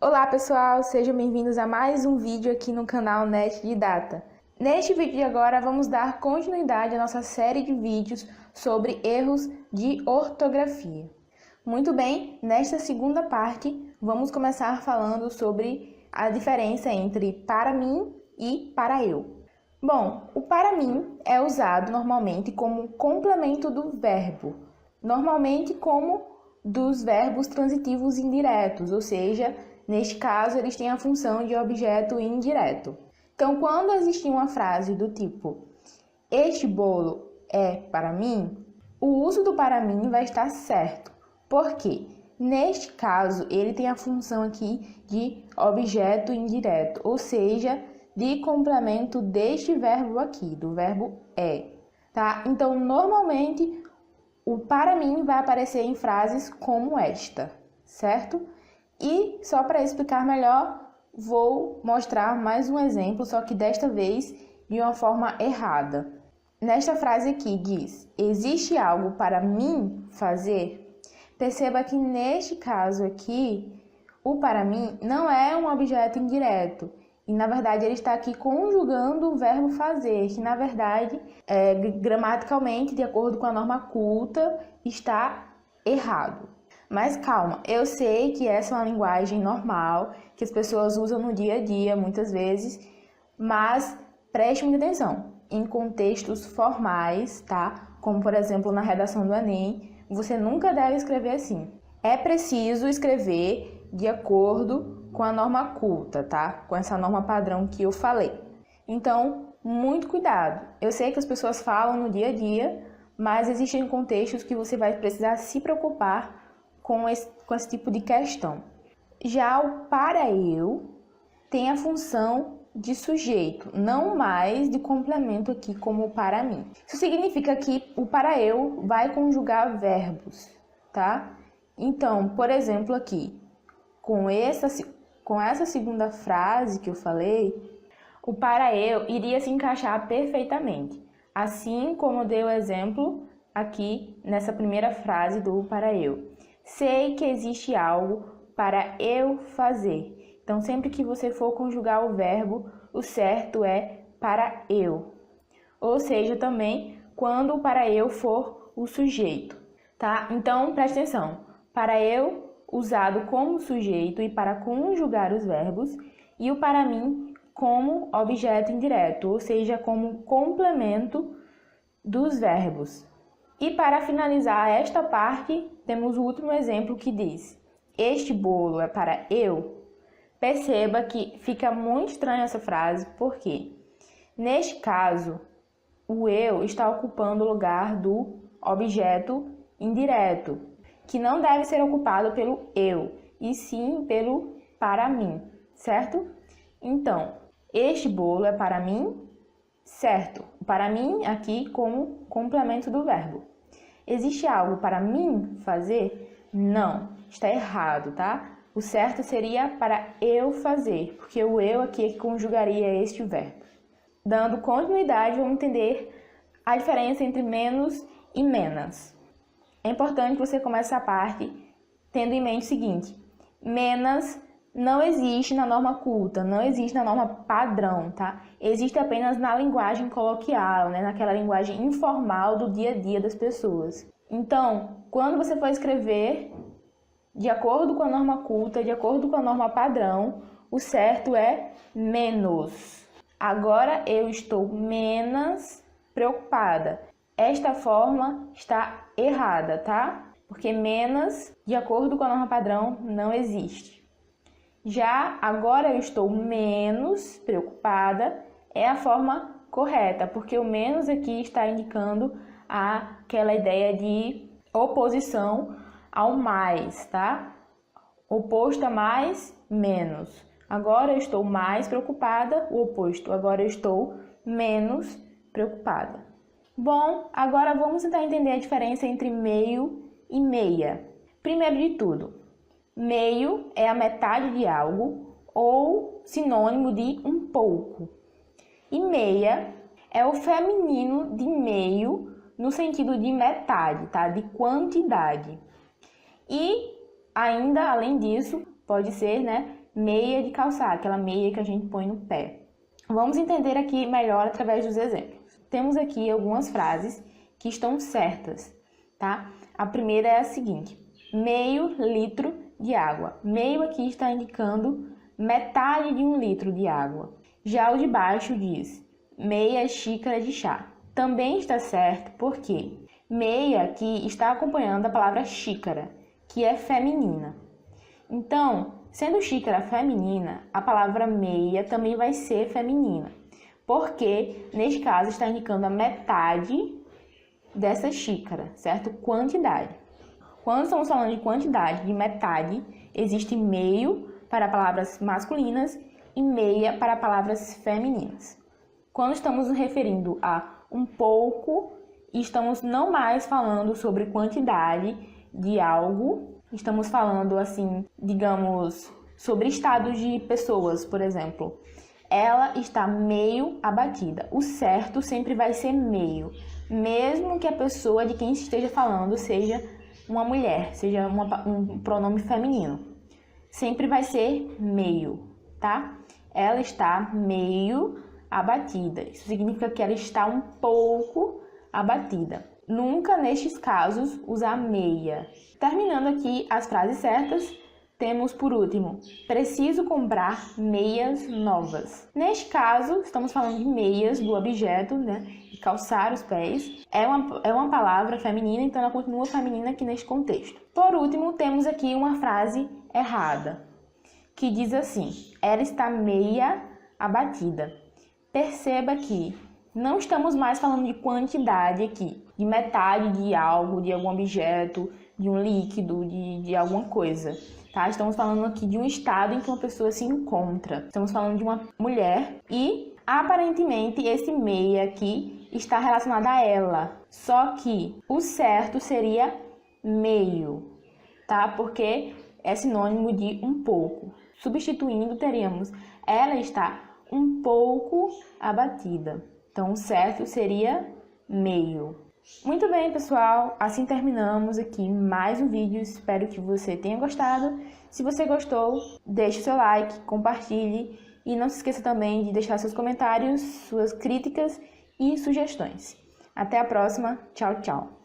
Olá pessoal, sejam bem-vindos a mais um vídeo aqui no canal Net Didata. Neste vídeo de agora vamos dar continuidade à nossa série de vídeos sobre erros de ortografia. Muito bem, nesta segunda parte vamos começar falando sobre a diferença entre para mim e para eu. Bom, o para mim é usado normalmente como complemento do verbo, normalmente como dos verbos transitivos indiretos, ou seja, neste caso eles têm a função de objeto indireto. Então, quando existir uma frase do tipo este bolo é para mim, o uso do para mim vai estar certo. Por quê? Neste caso, ele tem a função aqui de objeto indireto, ou seja, de complemento deste verbo aqui, do verbo é, tá? Então, normalmente, o para mim vai aparecer em frases como esta, certo? E só para explicar melhor, vou mostrar mais um exemplo, só que desta vez de uma forma errada. Nesta frase aqui diz, existe algo para mim fazer? Perceba que neste caso aqui, o para mim não é um objeto indireto. E, na verdade, ele está aqui conjugando o verbo fazer, que, na verdade, gramaticalmente, de acordo com a norma culta, está errado. Mas calma, eu sei que essa é uma linguagem normal, que as pessoas usam no dia a dia, muitas vezes, mas preste muita atenção. Em contextos formais, tá? Como, por exemplo, na redação do Enem, você nunca deve escrever assim. É preciso escrever de acordo com a norma culta, tá? Com essa norma padrão que eu falei. Então, muito cuidado. Eu sei que as pessoas falam no dia a dia, mas existem contextos que você vai precisar se preocupar com esse tipo de questão. Já o para eu tem a função de sujeito, não mais de complemento aqui como o para mim. Isso significa que o para eu vai conjugar verbos, tá? Então, por exemplo, aqui, com essa segunda frase que eu falei, o para eu iria se encaixar perfeitamente, assim como eu dei o exemplo aqui nessa primeira frase do para eu. Sei que existe algo para eu fazer. Então, sempre que você for conjugar o verbo, o certo é para eu. Ou seja, também quando o para eu for o sujeito, tá? Então, preste atenção. Para eu, usado como sujeito e para conjugar os verbos, e o para mim como objeto indireto, ou seja, como complemento dos verbos. E para finalizar esta parte, temos o último exemplo que diz, este bolo é para eu. Perceba que fica muito estranha essa frase, porque neste caso, o eu está ocupando o lugar do objeto indireto, que não deve ser ocupado pelo eu, e sim pelo para mim, certo? Então, este bolo é para mim, certo? Para mim aqui como complemento do verbo. Existe algo para mim fazer? Não, está errado, tá? O certo seria para eu fazer, porque o eu aqui é que conjugaria este verbo. Dando continuidade, vamos entender a diferença entre menos e menos. É importante que você comece essa parte tendo em mente o seguinte, menos não existe na norma culta, não existe na norma padrão, tá? Existe apenas na linguagem coloquial, né? Naquela linguagem informal do dia a dia das pessoas. Então, quando você for escrever, de acordo com a norma culta, de acordo com a norma padrão, o certo é menos. Agora eu estou menos preocupada. Esta forma está errada, tá? Porque menos, de acordo com a norma padrão, não existe. Já agora eu estou menos preocupada é a forma correta, porque o menos aqui está indicando aquela ideia de oposição ao mais, tá? Oposto a mais, menos. Agora eu estou mais preocupada, o oposto. Agora eu estou menos preocupada. Bom, agora vamos tentar entender a diferença entre meio e meia. Primeiro de tudo, meio é a metade de algo ou sinônimo de um pouco. E meia é o feminino de meio no sentido de metade, tá? De quantidade. E ainda, além disso, pode ser, né, meia de calçar, aquela meia que a gente põe no pé. Vamos entender aqui melhor através dos exemplos. Temos aqui algumas frases que estão certas, tá? A primeira é a seguinte: meio litro de água. Meio aqui está indicando metade de 1 litro de água. Já o de baixo diz meia xícara de chá. Também está certo porque meia aqui está acompanhando a palavra xícara, que é feminina. Então, sendo xícara feminina, a palavra meia também vai ser feminina, porque neste caso está indicando a metade dessa xícara, certo? Quantidade. Quando estamos falando de quantidade, de metade, existe meio para palavras masculinas e meia para palavras femininas. Quando estamos nos referindo a um pouco, estamos não mais falando sobre quantidade de algo, estamos falando assim, digamos, sobre estados de pessoas, por exemplo. Ela está meio abatida. O certo sempre vai ser meio, mesmo que a pessoa de quem esteja falando seja uma mulher, seja um pronome feminino. Sempre vai ser meio, tá? Ela está meio abatida. Isso significa que ela está um pouco abatida. Nunca, nestes casos, usar meia. Terminando aqui as frases certas, temos por último, preciso comprar meias novas. Neste caso, estamos falando de meias do objeto, né? De calçar os pés. É uma palavra feminina, então ela continua feminina aqui neste contexto. Por último, temos aqui uma frase errada, que diz assim: ela está meia abatida. Perceba que não estamos mais falando de quantidade aqui, de metade de algo, de algum objeto, de um líquido, de alguma coisa, tá? Estamos falando aqui de um estado em que uma pessoa se encontra. Estamos falando de uma mulher e, aparentemente, esse meia aqui está relacionado a ela. Só que o certo seria meio, tá? Porque é sinônimo de um pouco. Substituindo, teríamos ela está um pouco abatida. Então, o certo seria meio. Muito bem, pessoal. Assim terminamos aqui mais um vídeo. Espero que você tenha gostado. Se você gostou, deixe o seu like, compartilhe e não se esqueça também de deixar seus comentários, suas críticas e sugestões. Até a próxima. Tchau, tchau.